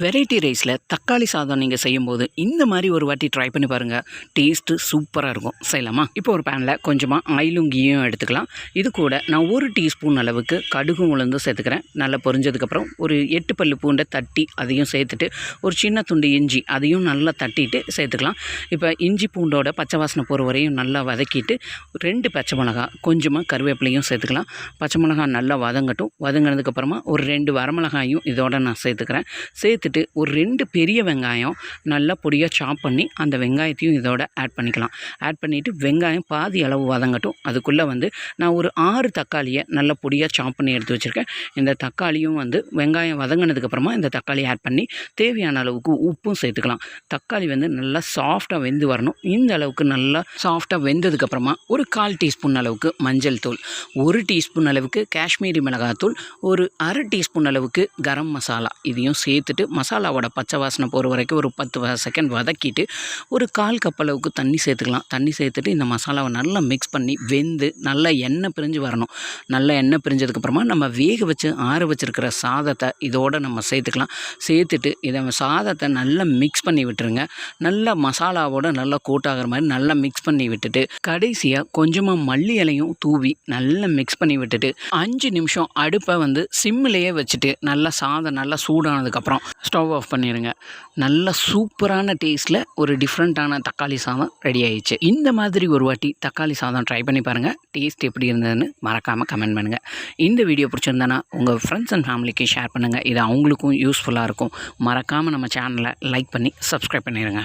Variety ரைஸில் தக்காளி சாதம் நீங்கள் செய்யும்போது இந்த மாதிரி ஒரு வாட்டி ட்ரை பண்ணி பாருங்கள். டேஸ்ட்டு சூப்பராக இருக்கும். செய்யலாமா? இப்போ ஒரு பேனில் கொஞ்சமாக ஆயிலும் கீயும் எடுத்துக்கலாம். இது கூட நான் 1 டீஸ்பூன் அளவுக்கு கடுகும் உளுந்தும் சேர்த்துக்கிறேன். நல்லா பொரிஞ்சதுக்கப்புறம் ஒரு 8 பல்லு பூண்டை தட்டி அதையும் சேர்த்துட்டு ஒரு சின்ன துண்டு இஞ்சி அதையும் நல்லா தட்டிட்டு சேர்த்துக்கலாம். இப்போ இஞ்சி பூண்டோட பச்சை வாசனை போகிற வரையும் நல்லா வதக்கிட்டு 2 பச்சை மிளகா கொஞ்சமாக கருவேப்பிலையும் சேர்த்துக்கலாம். பச்சை மிளகா நல்லா வதங்கட்டும். வதங்கினதுக்கப்புறமா ஒரு 2 வரமிளகாயும் இதோட நான் சேர்த்துக்கிறேன். சேர்த்துட்டு ஒரு 2 பெரிய வெங்காயம் நல்லா பொடியாக சாப் பண்ணி அந்த வெங்காயத்தையும் இதோட ஆட் பண்ணிக்கலாம். ஆட் பண்ணிவிட்டு வெங்காயம் பாதி அளவு வதங்கட்டும். அதுக்குள்ளே நான் ஒரு 6 தக்காளியை நல்லா பொடியாக சாப் பண்ணி எடுத்து வச்சுருக்கேன். இந்த தக்காளியும் வெங்காயம் வதங்கினதுக்கப்புறமா இந்த தக்காளி ஆட் பண்ணி தேவையான அளவுக்கு உப்பும் சேர்த்துக்கலாம். தக்காளி நல்லா சாஃப்டாக வெந்து வரணும். இந்த அளவுக்கு நல்லா சாஃப்டாக வெந்ததுக்கப்புறமா ஒரு 1/4 டீஸ்பூன் அளவுக்கு மஞ்சள் தூள், 1 டீஸ்பூன் அளவுக்கு காஷ்மீரி மிளகாத்தூள், ஒரு 1/2 டீஸ்பூன் அளவுக்கு கரம் மசாலா இதையும் சேர்த்துட்டு மசாலாவோட பச்சை வாசனை போகிற வரைக்கும் ஒரு 10 செகண்ட் வதக்கிட்டு ஒரு 1/4 கப் அளவுக்கு தண்ணி சேர்த்துக்கலாம். தண்ணி சேர்த்துட்டு இந்த மசாலாவை நல்லா மிக்ஸ் பண்ணி வெந்து நல்லா எண்ணெய் பிரிஞ்சு வரணும். நல்லா எண்ணெய் பிரிஞ்சதுக்கப்புறமா நம்ம வேக வச்சு ஆற வச்சுருக்கிற சாதத்தை இதோடு நம்ம சேர்த்துக்கலாம். சேர்த்துட்டு இதை சாதத்தை நல்லா மிக்ஸ் பண்ணி விட்டுருங்க. நல்லா மசாலாவோட நல்லா கோட்டாகிற மாதிரி நல்லா மிக்ஸ் பண்ணி விட்டுட்டு கடைசியாக கொஞ்சமாக மல்லி இலையும் தூவி நல்லா மிக்ஸ் பண்ணி விட்டுட்டு 5 நிமிஷம் அடுப்பை சிம்மிலேயே வச்சுட்டு நல்லா சாதம் நல்லா சூடானதுக்கப்புறம் ஸ்டவ் ஆஃப் பண்ணிடுங்க. நல்ல சூப்பரான டேஸ்ட்டில் ஒரு டிஃப்ரெண்ட்டான தக்காளி சாதம் ரெடி ஆயிடுச்சு. இந்த மாதிரி ஒரு வாட்டி தக்காளி சாதம் ட்ரை பண்ணி பாருங்கள். டேஸ்ட் எப்படி இருந்ததுன்னு மறக்காமல் கமெண்ட் பண்ணுங்கள். இந்த வீடியோ பிடிச்சிருந்தேன்னா உங்கள் ஃப்ரெண்ட்ஸ் அண்ட் ஃபேமிலிக்கு ஷேர் பண்ணுங்கள். இது அவங்களுக்கும் யூஸ்ஃபுல்லாக இருக்கும். மறக்காமல் நம்ம சேனலை லைக் பண்ணி சப்ஸ்கிரைப் பண்ணிடுங்க.